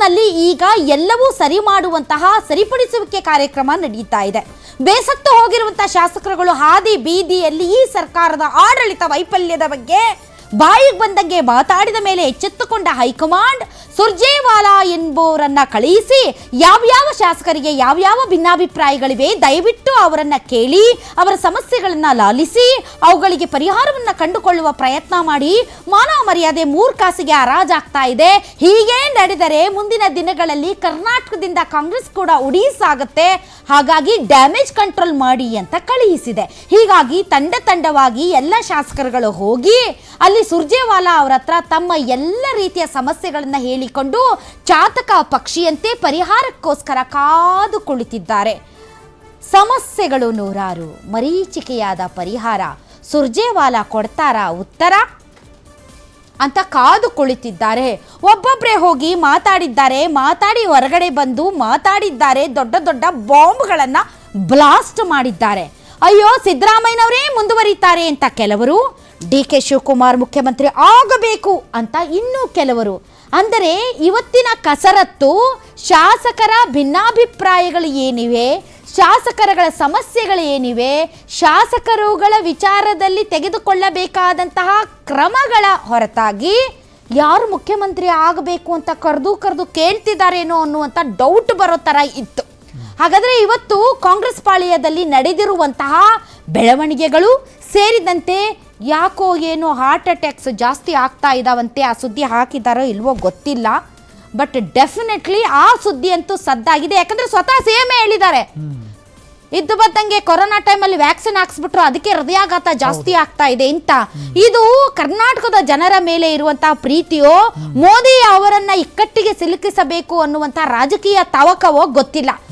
ಕಾಂಗ್ರೆಸ್ನಲ್ಲಿ ಈಗ ಎಲ್ಲವೂ ಸರಿ ಮಾಡುವಂತಹ ಸರಿಪಡಿಸುವಿಕೆ ಕಾರ್ಯಕ್ರಮ ನಡೆಯುತ್ತಾ ಇದೆ. ಬೇಸತ್ತು ಹೋಗಿರುವಂತಹ ಶಾಸಕರುಗಳು ಹಾದಿ ಬೀದಿಯಲ್ಲಿ ಈ ಸರ್ಕಾರದ ಆಡಳಿತ ವೈಫಲ್ಯದ ಬಗ್ಗೆ ಬಾಯಿಗೆ ಬಂದಂಗೆ ಮಾತಾಡಿದ ಮೇಲೆ ಎಚ್ಚೆತ್ತುಕೊಂಡ ಹೈಕಮಾಂಡ್ ಸುರ್ಜೇವಾಲಾ ಎಂಬುವರನ್ನ ಕಳುಹಿಸಿ ಯಾವ್ಯಾವ ಶಾಸಕರಿಗೆ ಯಾವ್ಯಾವ ಭಿನ್ನಾಭಿಪ್ರಾಯಗಳಿವೆ ದಯವಿಟ್ಟು ಅವರನ್ನ ಕೇಳಿ ಅವರ ಸಮಸ್ಯೆಗಳನ್ನ ಲಾಲಿಸಿ ಅವುಗಳಿಗೆ ಪರಿಹಾರವನ್ನ ಕಂಡುಕೊಳ್ಳುವ ಪ್ರಯತ್ನ ಮಾಡಿ. ಮಾನವ ಮರ್ಯಾದೆ ಮೂರ್ಖಾಸಿಗೆ ಹರಾಜಾಗ್ತಾ ಇದೆ. ಹೀಗೆ ನಡೆದರೆ ಮುಂದಿನ ದಿನಗಳಲ್ಲಿ ಕರ್ನಾಟಕದಿಂದ ಕಾಂಗ್ರೆಸ್ ಕೂಡ ಉಡೀಸಾಗುತ್ತೆ. ಹಾಗಾಗಿ ಡ್ಯಾಮೇಜ್ ಕಂಟ್ರೋಲ್ ಮಾಡಿ ಅಂತ ಕಳುಹಿಸಿದೆ. ಹೀಗಾಗಿ ತಂಡವಾಗಿ ಎಲ್ಲ ಶಾಸಕರುಗಳು ಹೋಗಿ ಅಲ್ಲಿ ಸುರ್ಜೇವಾಲಾ ಅವರ ಹತ್ರ ತಮ್ಮ ಎಲ್ಲ ರೀತಿಯ ಸಮಸ್ಯೆಗಳನ್ನ ಹೇಳಿಕೊಂಡು ಚಾತಕ ಪಕ್ಷಿಯಂತೆ ಪರಿಹಾರಕ್ಕೋಸ್ಕರ ಕಾದು ಕುಳಿತಿದ್ದಾರೆ. ಸಮಸ್ಯೆಗಳು ನೂರಾರು, ಮರೀಚಿಕೆಯಾದ ಪರಿಹಾರ ಸುರ್ಜೇವಾಲಾ ಕೊಡ್ತಾರ ಉತ್ತರ ಅಂತ ಕಾದು ಕುಳಿತಿದ್ದಾರೆ. ಒಬ್ಬೊಬ್ಬರೇ ಹೋಗಿ ಮಾತಾಡಿ ಹೊರಗಡೆ ಬಂದು ಮಾತಾಡಿದ್ದಾರೆ. ದೊಡ್ಡ ದೊಡ್ಡ ಬಾಂಬ್ಗಳನ್ನು ಬ್ಲಾಸ್ಟ್ ಮಾಡಿದ್ದಾರೆ. ಅಯ್ಯೋ ಸಿದ್ದರಾಮಯ್ಯನವರೇ ಮುಂದುವರಿತಾರೆ ಅಂತ ಕೆಲವರು, DK ಶಿವಕುಮಾರ್ ಮುಖ್ಯಮಂತ್ರಿ ಆಗಬೇಕು ಅಂತ ಇನ್ನೂ ಕೆಲವರು. ಅಂದರೆ ಇವತ್ತಿನ ಕಸರತ್ತು ಶಾಸಕರ ಭಿನ್ನಾಭಿಪ್ರಾಯಗಳು ಏನಿವೆ, ಶಾಸಕರುಗಳ ಸಮಸ್ಯೆಗಳು ಏನಿವೆ, ಶಾಸಕರುಗಳ ವಿಚಾರದಲ್ಲಿ ತೆಗೆದುಕೊಳ್ಳಬೇಕಾದಂತಹ ಕ್ರಮಗಳ ಹೊರತಾಗಿ ಯಾರು ಮುಖ್ಯಮಂತ್ರಿ ಆಗಬೇಕು ಅಂತ ಕರೆದು ಕೇಳ್ತಿದ್ದಾರೇನೋ ಅನ್ನುವಂಥ ಡೌಟ್ ಬರೋ ಥರ ಇತ್ತು. ಹಾಗಾದರೆ ಇವತ್ತು ಕಾಂಗ್ರೆಸ್ ಪಾಳ್ಯದಲ್ಲಿ ನಡೆದಿರುವಂತಹ ಬೆಳವಣಿಗೆಗಳು ಸೇರಿದಂತೆ ಯಾಕೋ ಏನೋ ಹಾರ್ಟ್ ಅಟ್ಯಾಕ್ಸ್ ಜಾಸ್ತಿ ಆಗ್ತಾ ಇದ್ದಾವಂತೆ. ಆ ಸುದ್ದಿ ಹಾಕಿದಾರೋ ಇಲ್ವೋ ಗೊತ್ತಿಲ್ಲ, ಬಟ್ ಡೆಫಿನೆಟ್ಲಿ ಆ ಸುದ್ದಿ ಅಂತೂ ಸದ್ದಾಗಿದೆ. ಯಾಕಂದ್ರೆ ಸ್ವತಃ CM ಹೇಳಿದ್ದಾರೆ, ಇದ್ದು ಬಂದಂಗೆ ಕೊರೋನಾ ಟೈಮಲ್ಲಿ ವ್ಯಾಕ್ಸಿನ್ ಹಾಕ್ಸ್ಬಿಟ್ರು, ಅದಕ್ಕೆ ಹೃದಯಾಘಾತ ಜಾಸ್ತಿ ಆಗ್ತಾ ಇದೆ ಅಂತ. ಇದು ಕರ್ನಾಟಕದ ಜನರ ಮೇಲೆ ಇರುವಂತಹ ಪ್ರೀತಿಯೋ ಮೋದಿ ಅವರನ್ನ ಇಕ್ಕಟ್ಟಿಗೆ ಸಿಲುಕಿಸಬೇಕು ಅನ್ನುವಂತಹ ರಾಜಕೀಯ ತವಕವೋ ಗೊತ್ತಿಲ್ಲ.